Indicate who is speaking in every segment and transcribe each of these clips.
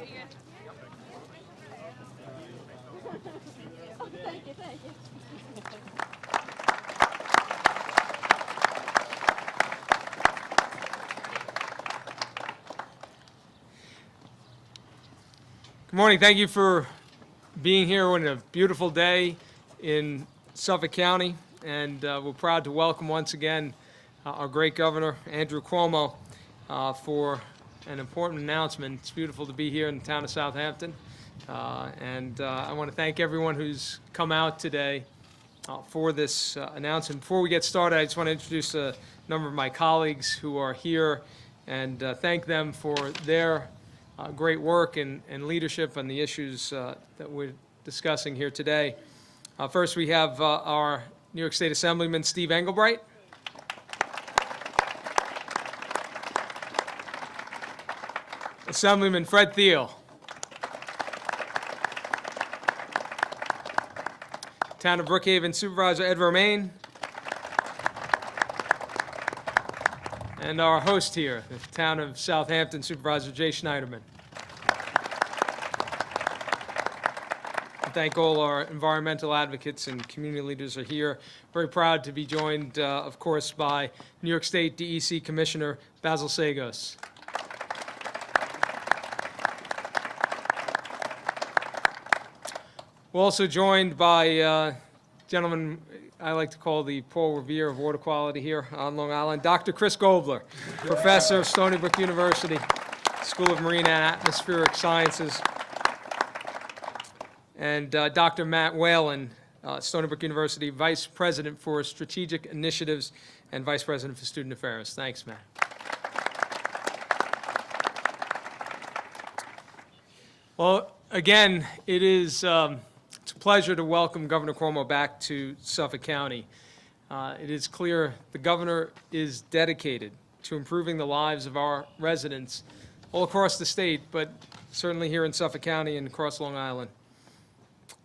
Speaker 1: Thank you, thank you.
Speaker 2: Good morning. Thank you for being here on a beautiful day in Suffolk County, and we're proud to welcome once again our great governor, Andrew Cuomo, for an important announcement. It's beautiful to be here in the town of Southampton, and I want to thank everyone who's come out today for this announcement. Before we get started, I just want to introduce a number of my colleagues who are here and thank them for their great work and leadership on the issues that we're discussing here today. First, we have our New York State Assemblyman, Steve Engelbright. Assemblyman Fred Thiel. Town of Brookhaven Supervisor Ed Romaine. And our host here, the Town of Southampton Supervisor Jay Schneiderman. Thank all our environmental advocates and community leaders are here. Very proud to be joined, of course, by New York State DEC Commissioner Basil Sagos. We're also joined by a gentleman I like to call the Paul Revere of water quality here on Long Island, Dr. Chris Gobler, professor of Stony Brook University, School of Marine and Atmospheric Sciences, and Dr. Matt Whalen, Stony Brook University Vice President for Strategic Initiatives and Vice President for Student Affairs. Thanks, Matt. Well, again, it's a pleasure to welcome Governor Cuomo back to Suffolk County. It is clear the governor is dedicated to improving the lives of our residents all across the state, but certainly here in Suffolk County and across Long Island.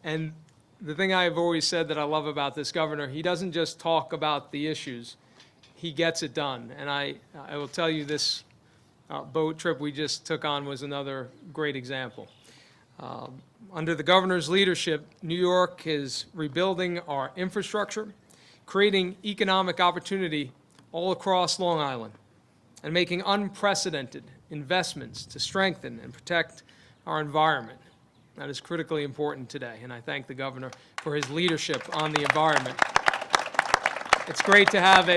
Speaker 2: And the thing I've always said that I love about this governor, he doesn't just talk about the issues, he gets it done. And I will tell you this boat trip we just took on was another great example. Under the governor's leadership, New York is rebuilding our infrastructure, creating economic opportunity all across Long Island, and making unprecedented investments to strengthen and protect our environment. That is critically important today, and I thank the governor for his leadership on the environment. It's great to have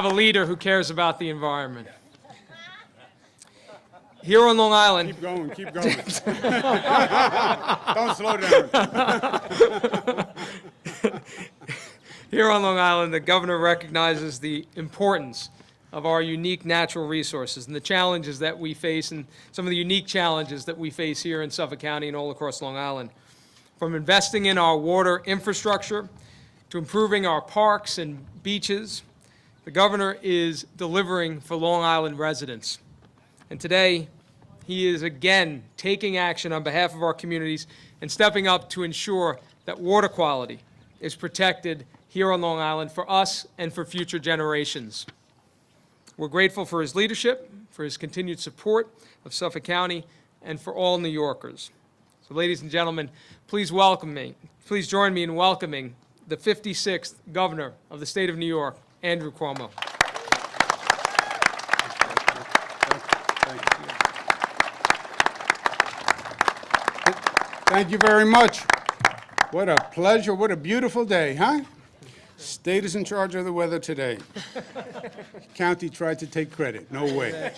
Speaker 2: a leader who cares about the environment. Here on Long Island.
Speaker 3: Keep going, keep going. Don't slow down.
Speaker 2: Here on Long Island, the governor recognizes the importance of our unique natural resources and the challenges that we face, and some of the unique challenges that we face here in Suffolk County and all across Long Island. From investing in our water infrastructure to improving our parks and beaches, the governor is delivering for Long Island residents. And today, he is again taking action on behalf of our communities and stepping up to ensure that water quality is protected here on Long Island for us and for future generations. We're grateful for his leadership, for his continued support of Suffolk County, and for all New Yorkers. So, ladies and gentlemen, please join me in welcoming the 56th Governor of the State of New York, Andrew Cuomo.
Speaker 3: Thank you very much. What a pleasure, what a beautiful day, huh? State is in charge of the weather today. County tried to take credit, no way.
Speaker 2: I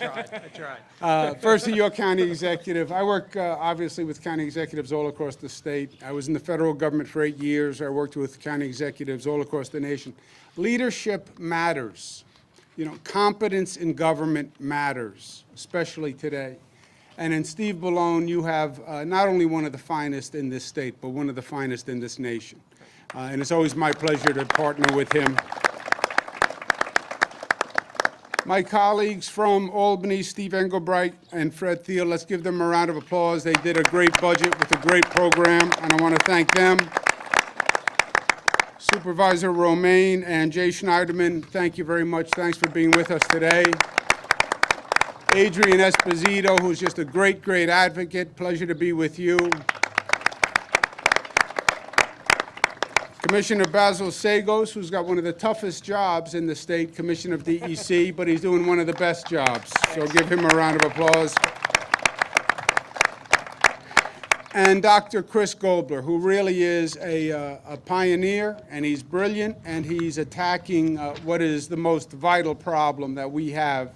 Speaker 2: tried.
Speaker 3: First, New York County Executive. I work obviously with county executives all across the state. I was in the federal government for 8 years. I worked with county executives all across the nation. Leadership matters. You know, competence in government matters, especially today. And in Steve Bellone, you have not only one of the finest in this state, but one of the finest in this nation. And it's always my pleasure to partner with him. My colleagues from Albany, Steve Engelbright and Fred Thiel, let's give them a round of applause. They did a great budget with a great program, and I want to thank them. Supervisor Romaine and Jay Schneiderman, thank you very much. Thanks for being with us today. Adrian Esposito, who's just a great, great advocate. Pleasure to be with you. Commissioner Basil Sagos, who's got one of the toughest jobs in the state, Commissioner of DEC, but he's doing one of the best jobs. So give him a round of applause. And Dr. Chris Gobler, who really is a pioneer, and he's brilliant, and he's attacking what is the most vital problem that we have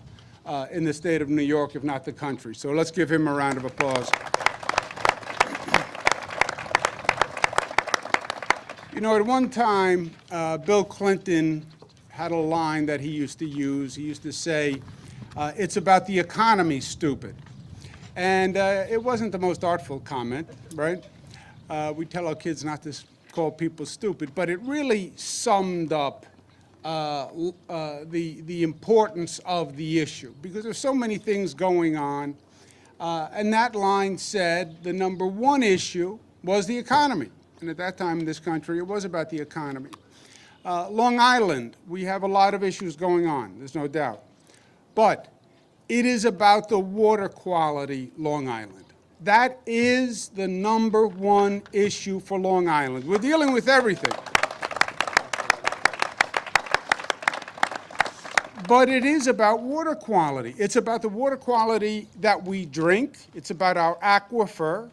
Speaker 3: in the state of New York, if not the country. So let's give him a round of applause. You know, at one time, Bill Clinton had a line that he used to use. He used to say, it's about the economy, stupid. And it wasn't the most artful comment, right? We tell our kids not to call people stupid, but it really summed up the importance of the issue, because there's so many things going on. And that line said the number one issue was the economy. And at that time in this country, it was about the economy. Long Island, we have a lot of issues going on, there's no doubt. But it is about the water quality, Long Island. That is the number one issue for Long Island. We're dealing with everything. But it is about water quality. It's about the water quality that we drink. It's about our aquifer.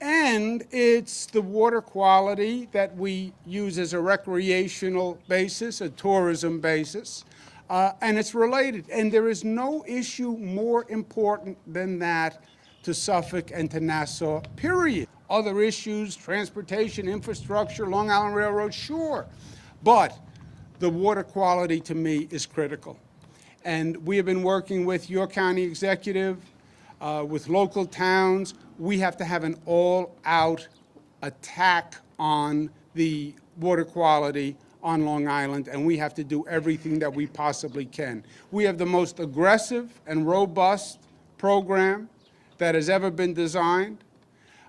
Speaker 3: And it's the water quality that we use as a recreational basis, a tourism basis, and it's related. And there is no issue more important than that to Suffolk and to Nassau, period. Other issues, transportation, infrastructure, Long Island Railroad, sure. But the water quality, to me, is critical. And we have been working with your county executive, with local towns. We have to have an all-out attack on the water quality on Long Island, and we have to do everything that we possibly can. We have the most aggressive and robust program that has ever been designed.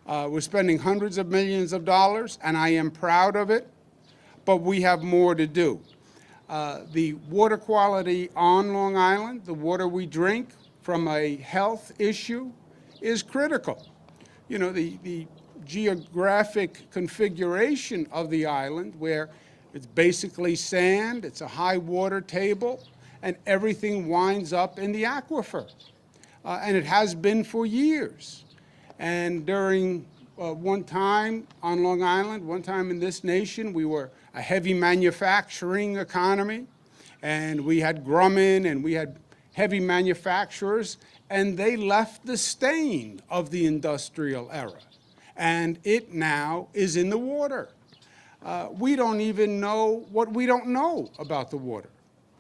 Speaker 3: We're spending hundreds of millions of dollars, and I am proud of it, but we have more to do. The water quality on Long Island, the water we drink, from a health issue, is critical. You know, the geographic configuration of the island, where it's basically sand, it's a high water table, and everything winds up in the aquifer. And it has been for years. And during one time on Long Island, one time in this nation, we were a heavy manufacturing economy, and we had Grumman, and we had heavy manufacturers, and they left the stain of the industrial era. And it now is in the water. We don't even know what we don't know about the water.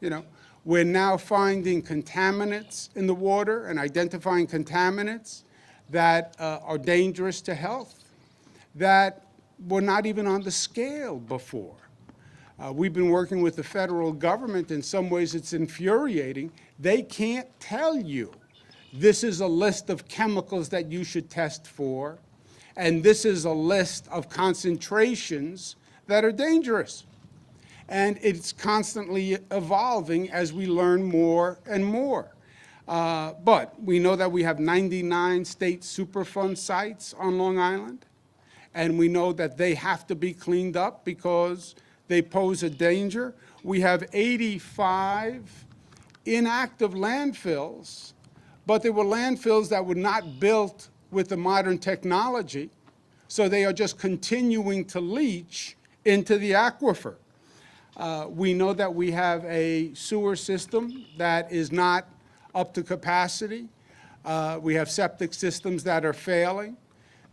Speaker 3: You know, we're now finding contaminants in the water and identifying contaminants that are dangerous to health, that were not even on the scale before. We've been working with the federal government. In some ways, it's infuriating. They can't tell you, this is a list of chemicals that you should test for, and this is a list of concentrations that are dangerous. And it's constantly evolving as we learn more and more. But we know that we have 99 state Superfund sites on Long Island, and we know that they have to be cleaned up because they pose a danger. We have 85 inactive landfills, but they were landfills that were not built with the modern technology, so they are just continuing to leach into the aquifer. We know that we have a sewer system that is not up to capacity. We have septic systems that are failing.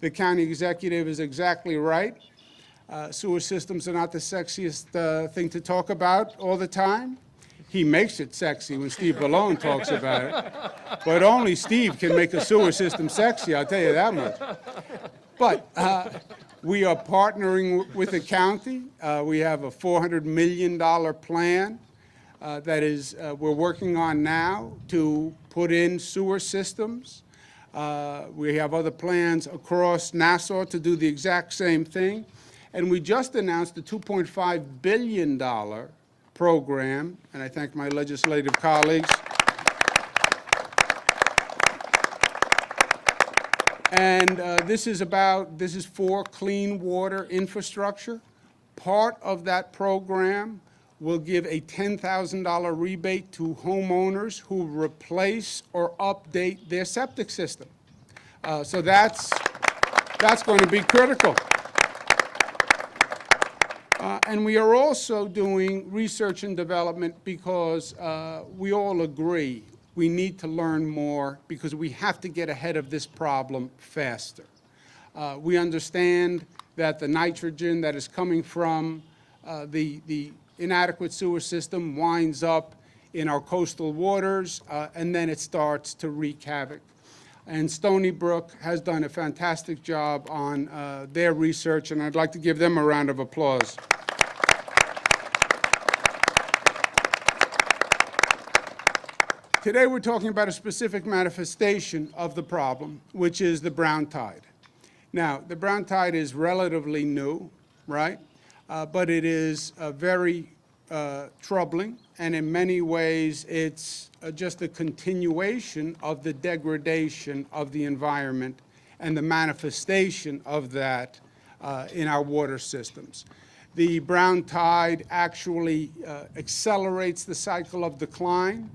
Speaker 3: The county executive is exactly right. Sewer systems are not the sexiest thing to talk about all the time. He makes it sexy when Steve Ballone talks about it. But only Steve can make a sewer system sexy, I'll tell you that much. But we are partnering with the county. We have a $400 million plan that is we're working on now to put in sewer systems. We have other plans across Nassau to do the exact same thing. And we just announced a $2.5 billion program, and I thank my legislative colleagues, And this is for clean water infrastructure. Part of that program will give a $10,000 rebate to homeowners who replace or update their septic system. So that's going to be critical. And we are also doing research and development because we all agree we need to learn more because we have to get ahead of this problem faster. We understand that the nitrogen that is coming from the inadequate sewer system winds up in our coastal waters, and then it starts to wreak havoc. And Stony Brook has done a fantastic job on their research, and I'd like to give them a round of applause. Today we're talking about a specific manifestation of the problem, which is the brown tide. Now, the brown tide is relatively new, right? But it is very troubling, and in many ways it's just a continuation of the degradation of the environment and the manifestation of that in our water systems. The brown tide actually accelerates the cycle of decline.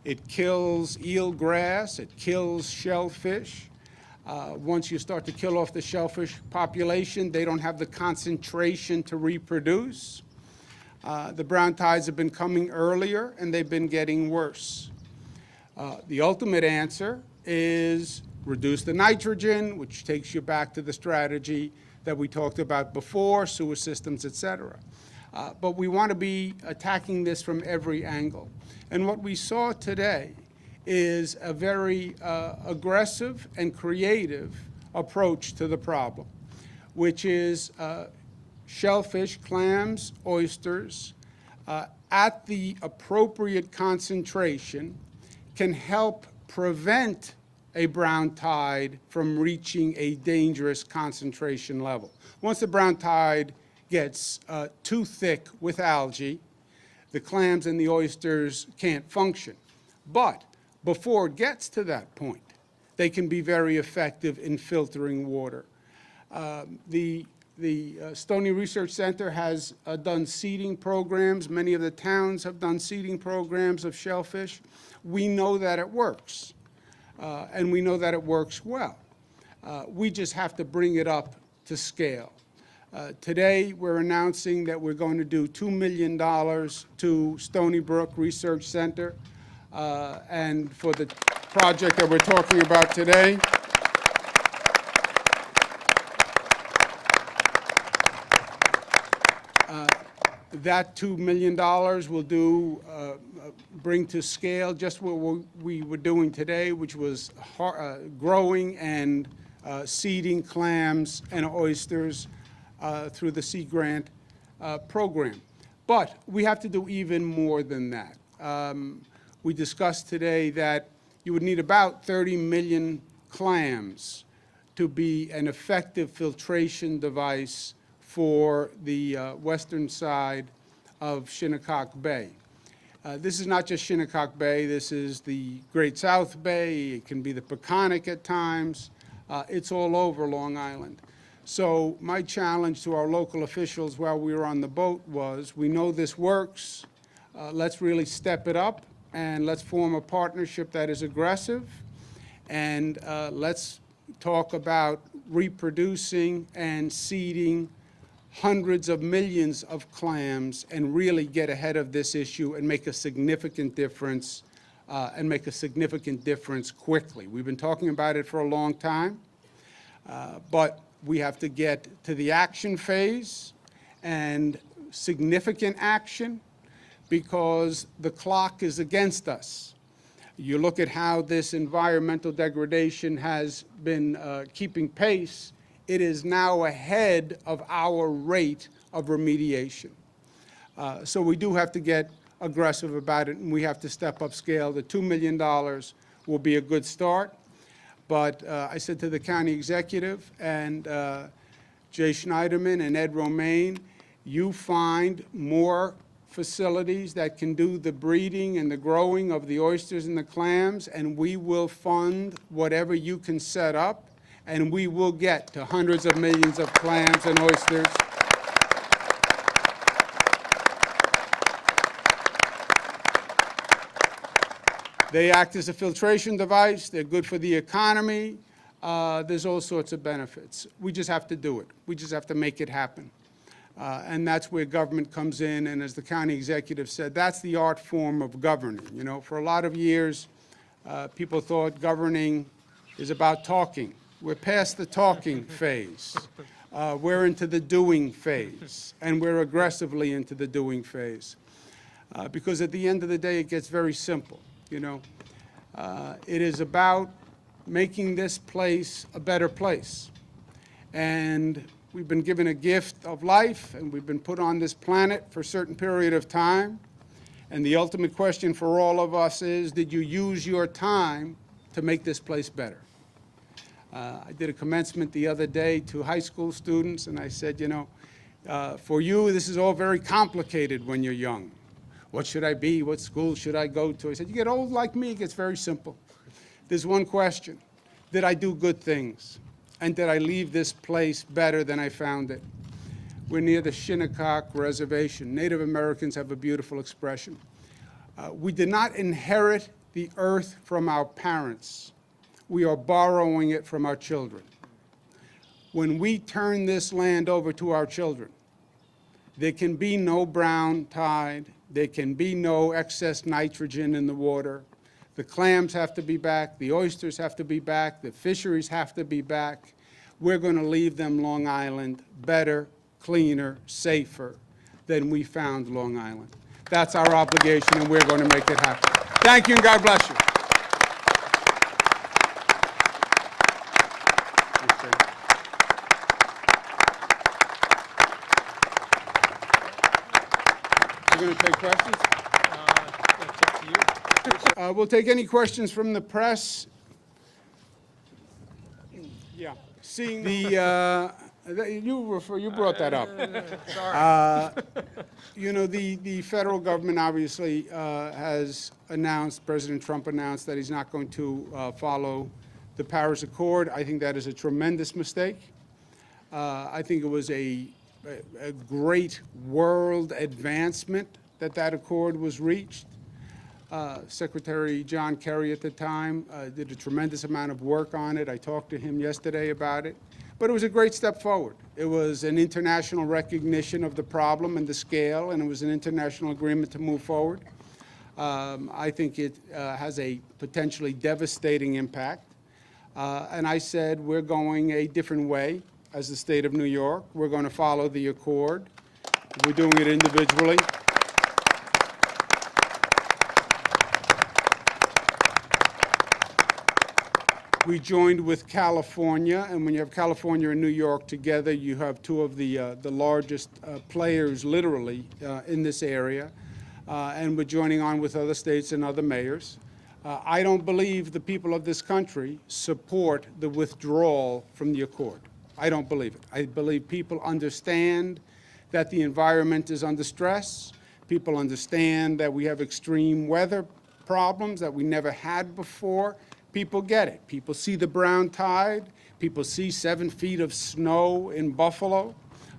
Speaker 3: It kills eelgrass, it kills shellfish. Once you start to kill off the shellfish population, they don't have the concentration to reproduce. The brown tides have been coming earlier, and they've been getting worse. The ultimate answer is reduce the nitrogen, which takes you back to the strategy that we talked about before, sewer systems, et cetera. But we want to be attacking this from every angle. And what we saw today is a very aggressive and creative approach to the problem, which is shellfish, clams, oysters, at the appropriate concentration can help prevent a brown tide from reaching a dangerous concentration level. Once the brown tide gets too thick with algae, the clams and the oysters can't function. But before it gets to that point, they can be very effective in filtering water. The Stony Research Center has done seeding programs. Many of the towns have done seeding programs of shellfish. We know that it works, and we know that it works well. We just have to bring it up to scale. Today, we're announcing that we're going to do $2 million to Stony Brook Research Center, and for the project that we're talking about today. That $2 million will bring to scale just what we were doing today, which was growing and seeding clams and oysters through the Sea Grant program. But we have to do even more than that. We discussed today that you would need about 30 million clams to be an effective filtration device for the western side of Shinnecock Bay. This is not just Shinnecock Bay. This is the Great South Bay. It can be the Peconic at times. It's all over Long Island. So my challenge to our local officials while we were on the boat was, we know this works. Let's really step it up, and let's form a partnership that is aggressive, and let's talk about reproducing and seeding hundreds of millions of clams and really get ahead of this issue and make a significant difference, quickly. We've been talking about it for a long time, but we have to get to the action phase, and significant action, because the clock is against us. You look at how this environmental degradation has been keeping pace. It is now ahead of our rate of remediation. So we do have to get aggressive about it, and we have to step up scale. The $2 million will be a good start. But I said to the county executive and Jay Schneiderman and Ed Romaine, you find more facilities that can do the breeding and the growing of the oysters and the clams, and we will fund whatever you can set up, and we will get to hundreds of millions of clams and oysters. They act as a filtration device. They're good for the economy. There's all sorts of benefits. We just have to do it. We just have to make it happen. And that's where government comes in. And as the county executive said, that's the art form of governing. You know, for a lot of years, people thought governing is about talking. We're past the talking phase. We're into the doing phase, and we're aggressively into the doing phase. Because at the end of the day, it gets very simple, you know. It is about making this place a better place. And we've been given a gift of life, and we've been put on this planet for a certain period of time. And the ultimate question for all of us is, did you use your time to make this place better? I did a commencement the other day to high school students, and I said, you know, for you, this is all very complicated when you're young. What should I be? What school should I go to? I said, you get old like me, it gets very simple. There's one question. Did I do good things? And did I leave this place better than I found it? We're near the Shinnecock Reservation. Native Americans have a beautiful expression. We did not inherit the earth from our parents. We are borrowing it from our children. When we turn this land over to our children, there can be no brown tide. There can be no excess nitrogen in the water. The clams have to be back. The oysters have to be back. The fisheries have to be back. We're going to leave them Long Island better, cleaner, safer than we found Long Island. That's our obligation, and we're going to make it happen. Thank you, and God bless you. We're going to take questions?
Speaker 2: That's up to you.
Speaker 3: We'll take any questions from the press. Yeah. Seeing the, you brought that up. You know, the federal government obviously has announced, President Trump announced that he's not going to follow the Paris Accord. I think that is a tremendous mistake. I think it was a great world advancement that accord was reached. Secretary John Kerry at the time did a tremendous amount of work on it. I talked to him yesterday about it. But it was a great step forward. It was an international recognition of the problem and the scale, and it was an international agreement to move forward. I think it has a potentially devastating impact. And I said, we're going a different way as the state of New York. We're going to follow the accord. We're doing it individually. We joined with California, and when you have California and New York together, you have two of the largest players, literally, in this area. And we're joining on with other states and other mayors. I don't believe the people of this country support the withdrawal from the accord. I don't believe it. I believe people understand that the environment is under stress. People understand that we have extreme weather problems that we never had before. People get it. People see the brown tide. People see 7 feet of snow in Buffalo.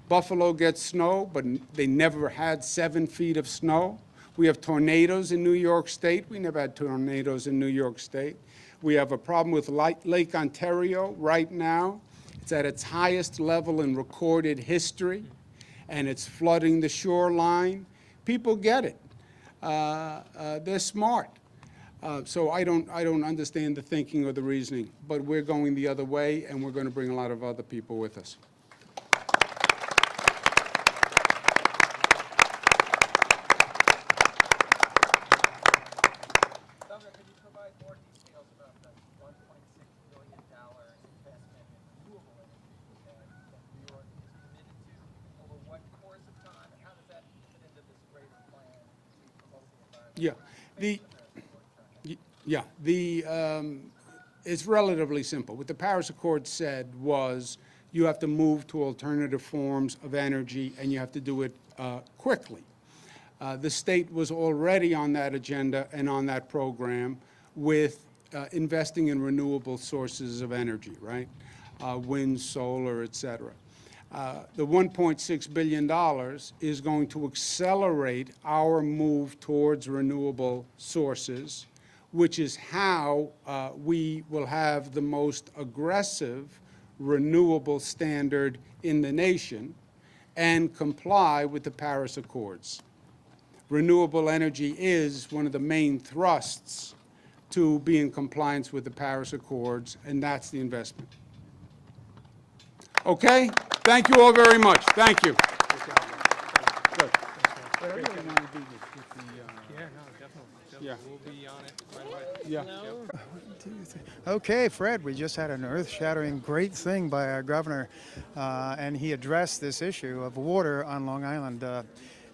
Speaker 3: Buffalo gets snow, but they never had 7 feet of snow. We have tornadoes in New York State. We never had tornadoes in New York State. We have a problem with Lake Ontario right now. It's at its highest level in recorded history, and it's flooding the shoreline. People get it. They're smart. So I don't understand the thinking or the reasoning, but we're going the other way, and we're going to bring a lot of other people with us.
Speaker 4: Governor, could you provide more details about the $1.6 billion investment in renewable energy that New York is committed to? Over what course of time, and how does that fit into this greater plan to promote the environment?
Speaker 3: It's relatively simple. What the Paris Accord said was you have to move to alternative forms of energy, and you have to do it quickly. The state was already on that agenda and on that program with investing in renewable sources of energy, right? wind, solar, et cetera. The $1.6 billion is going to accelerate our move towards renewable sources, which is how we will have the most aggressive renewable standard in the nation and comply with the Paris Accords. Renewable energy is one of the main thrusts to be in compliance with the Paris Accords, and that's the investment. Okay? Thank you all very much. Thank you. Good. Yeah.
Speaker 2: We'll be on it right away.
Speaker 3: Yeah.
Speaker 5: Okay, Fred, we just had an earth-shattering great thing by our governor, and he addressed this issue of water on Long Island.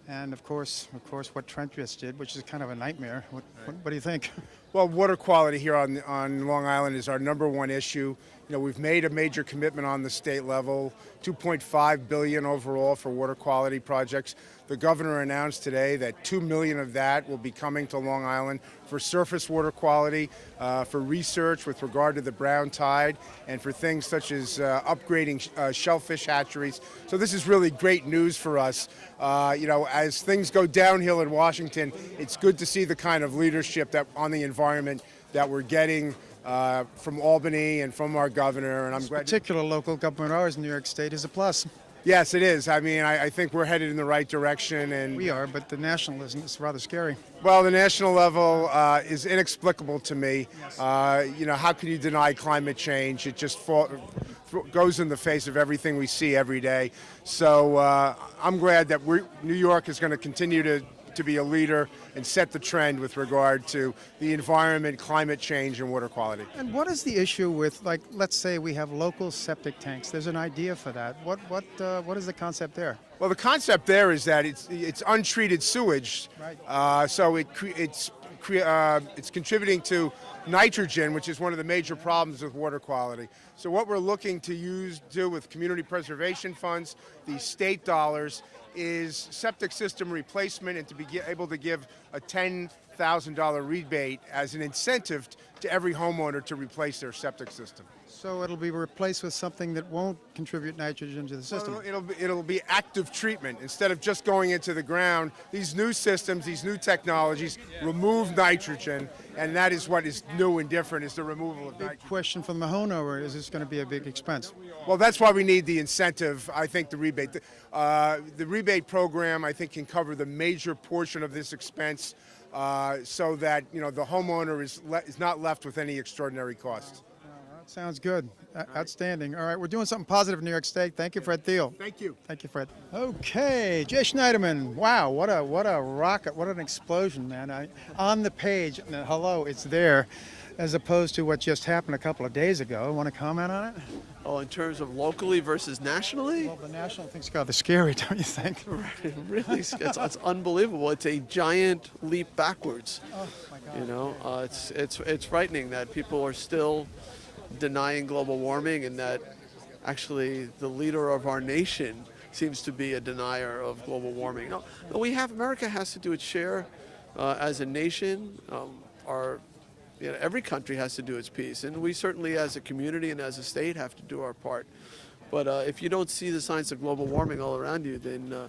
Speaker 5: And of course, what Trent just did, which is kind of a nightmare. What do you think?
Speaker 6: Well, water quality here on Long Island is our #1 issue. You know, we've made a major commitment on the state level, $2.5 billion overall for water quality projects. The governor announced today that $2 million of that will be coming to Long Island for surface water quality, for research with regard to the brown tide, and for things such as upgrading shellfish hatcheries. So this is really great news for us. You know, as things go downhill in Washington, it's good to see the kind of leadership that on the environment that we're getting from Albany and from our governor, and I'm glad.
Speaker 5: Particular local government ours in New York State is a plus.
Speaker 6: Yes, it is. I mean, I think we're headed in the right direction, and
Speaker 5: We are, but the nationalism is rather scary.
Speaker 6: well, the national level is inexplicable to me. You know, how can you deny climate change? It just goes in the face of everything we see every day. So I'm glad that New York is going to continue to be a leader and set the trend with regard to the environment, climate change, and water quality.
Speaker 5: And what is the issue with, like, let's say we have local septic tanks? There's an idea for that. What is the concept there?
Speaker 6: Well, the concept there is that it's untreated sewage,
Speaker 5: Right.
Speaker 6: so it's contributing to nitrogen, which is one of the major problems with water quality. So what we're looking to do with community preservation funds, these state dollars, is septic system replacement, and to be able to give a $10,000 rebate as an incentive to every homeowner to replace their septic system.
Speaker 5: So it'll be replaced with something that won't contribute nitrogen to the system.
Speaker 6: Well, it'll be active treatment instead of just going into the ground. These new systems, these new technologies remove nitrogen, and that is what is new and different, is the removal of
Speaker 5: Big
Speaker 6: nitrogen.
Speaker 5: question from the homeowner, is this going to be a big expense?
Speaker 6: Well, that's why we need the incentive. I think the rebate, the rebate program, I think, can cover the major portion of this expense, so that the homeowner is not left with any extraordinary costs.
Speaker 5: That sounds good. Outstanding. All right, we're doing something positive in New York State. Thank you, Fred Thiel.
Speaker 6: Thank you.
Speaker 5: Thank you, Fred. Okay, Jay Schneiderman. Wow, what a rocket, what an explosion, man. On the page, hello, it's there, as opposed to what just happened a couple of days ago. Want to comment on it?
Speaker 7: Oh, in terms of locally versus nationally?
Speaker 5: Well, the national thing's rather scary, don't you think?
Speaker 7: Really, it's unbelievable. It's a giant leap backwards.
Speaker 5: Oh, my God.
Speaker 7: It's frightening that people are still denying global warming, and that actually the leader of our nation seems to be a denier of global warming. No, America has to do its share as a nation. Every country has to do its piece, and we certainly, as a community and as a state, have to do our part. But if you don't see the signs of global warming all around you, then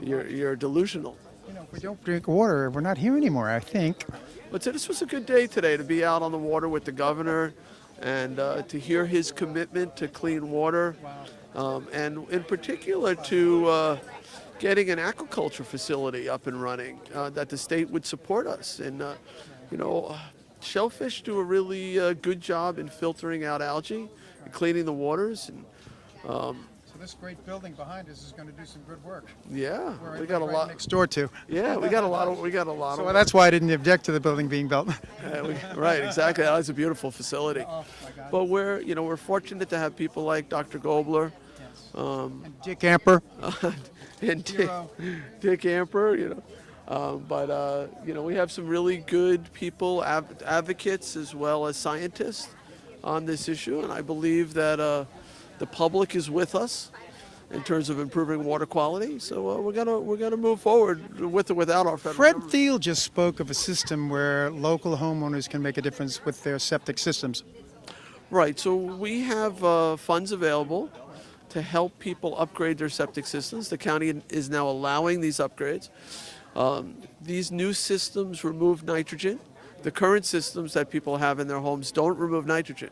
Speaker 7: you're delusional.
Speaker 5: If we don't drink water, we're not here anymore, I think.
Speaker 7: But this was a good day today to be out on the water with the governor, and to hear his commitment to clean water, and in particular to getting an aquaculture facility up and running, that the state would support us. And shellfish do a really good job in filtering out algae and cleaning the waters. And
Speaker 5: So this great building behind us is going to do some good work.
Speaker 7: yeah,
Speaker 5: We're
Speaker 7: we got a
Speaker 5: right
Speaker 7: lot.
Speaker 5: next door to.
Speaker 7: Yeah, we got a lot
Speaker 5: So
Speaker 7: of.
Speaker 5: that's why I didn't object to the building being built.
Speaker 7: Right, exactly. That's a beautiful facility.
Speaker 5: Oh, my God.
Speaker 7: But we're fortunate to have people like Dr. Gobler,
Speaker 5: And Dick Amper.
Speaker 7: and
Speaker 5: Hero.
Speaker 7: Dick Amper, we have some really good people, advocates as well as scientists on this issue, and I believe that the public is with us in terms of improving water quality. So we're gonna move forward with or without our federal
Speaker 5: Fred
Speaker 7: government.
Speaker 5: Thiel just spoke of a system where local homeowners can make a difference with their septic systems.
Speaker 7: Right. So we have funds available to help people upgrade their septic systems. The county is now allowing these upgrades. These new systems remove nitrogen. The current systems that people have in their homes don't remove nitrogen.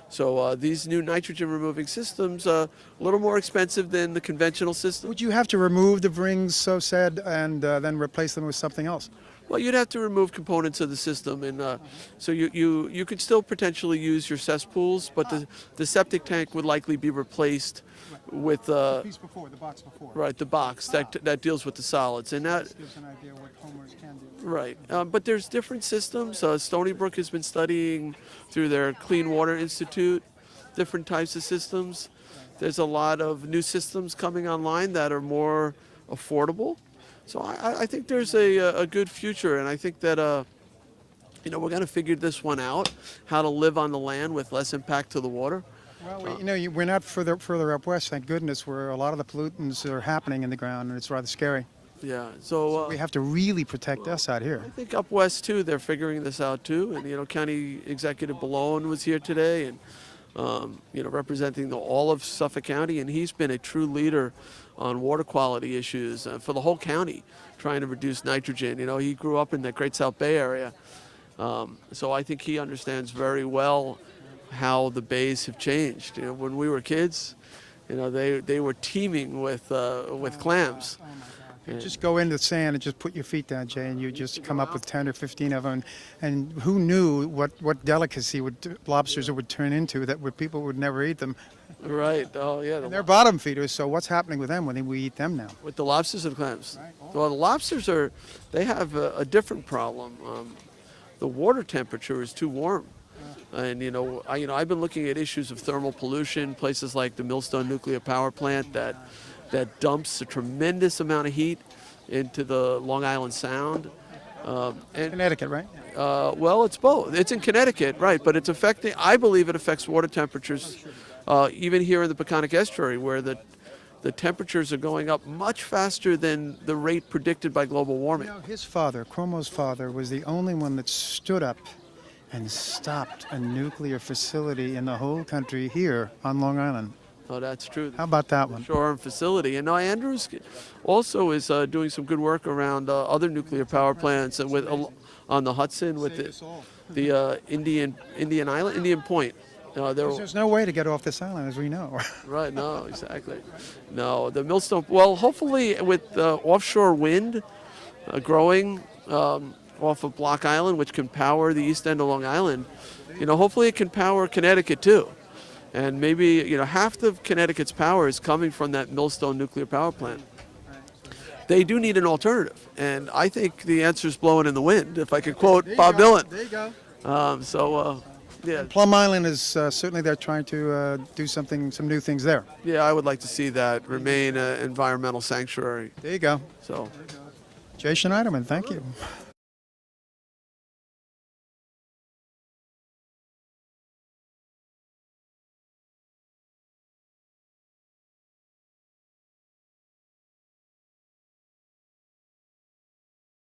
Speaker 7: So these new nitrogen removing systems are a little more expensive than the conventional system.
Speaker 5: Would you have to remove the rings, so said, and then replace them with something else?
Speaker 7: Well, you'd have to remove components of the system, and so you could still potentially use your cesspools, but the septic tank would likely be replaced with
Speaker 5: Piece before, the box before.
Speaker 7: right, the box that deals with the solids, and that
Speaker 5: Gives an idea what homeowners can do.
Speaker 7: right. But there's different systems. Stony Brook has been studying through their Clean Water Institute different types of systems. There's a lot of new systems coming online that are more affordable. So I think there's a good future, and I think that we're going to figure this one out, how to live on the land with less impact to the water.
Speaker 5: Well, we're not further up west, thank goodness, where a lot of the pollutants are happening in the ground, and it's rather scary.
Speaker 7: Yeah. So
Speaker 5: We have to really protect us out here.
Speaker 7: I think up west too, they're figuring this out too. And County Executive Balone was here today, and representing all of Suffolk County, and he's been a true leader on water quality issues for the whole county, trying to reduce nitrogen. He grew up in the Great South Bay area, so I think he understands very well how the bays have changed. When we were kids, they were teeming with clams.
Speaker 5: You just go into the sand and just put your feet down, Jay, and you just come up with 10 or 15 of them. And who knew what delicacy lobsters would turn into that people would never eat them.
Speaker 7: Right. Oh, yeah.
Speaker 5: And they're bottom feeders, so what's happening with them when we eat them now?
Speaker 7: With the lobsters and clams. Well, the lobsters they have a different problem. The water temperature is too warm. And I've been looking at issues of thermal pollution, places like the Millstone nuclear power plant that dumps a tremendous amount of heat into the Long Island Sound. And
Speaker 5: Connecticut, right?
Speaker 7: well, it's both. It's in Connecticut, right? But it's affecting. I believe it affects water temperatures, even here in the Peconic Estuary, where the temperatures are going up much faster than the rate predicted by global warming.
Speaker 5: His father, Cuomo's father, was the only one that stood up and stopped a nuclear facility in the whole country here on Long Island.
Speaker 7: Oh, that's true.
Speaker 5: How about that one?
Speaker 7: Shore facility. And now Andrews also is doing some good work around other nuclear power plants and on the Hudson with the Indian Point.
Speaker 5: There's no way to get off this island, as we know.
Speaker 7: Right, no, exactly. No, the Millstone, well, hopefully with offshore wind growing off of Block Island, which can power the east end of Long Island, hopefully it can power Connecticut too. And maybe, half of Connecticut's power is coming from that Millstone nuclear power plant. They do need an alternative, and I think the answer is blowing in the wind, if I could quote Bob Dylan.
Speaker 5: There you go.
Speaker 7: Yeah.
Speaker 5: Plum Island is certainly they're trying to do some new things there.
Speaker 7: Yeah, I would like to see that remain an environmental sanctuary.
Speaker 5: There you go.
Speaker 7: So.
Speaker 5: Jay Schneiderman, thank you.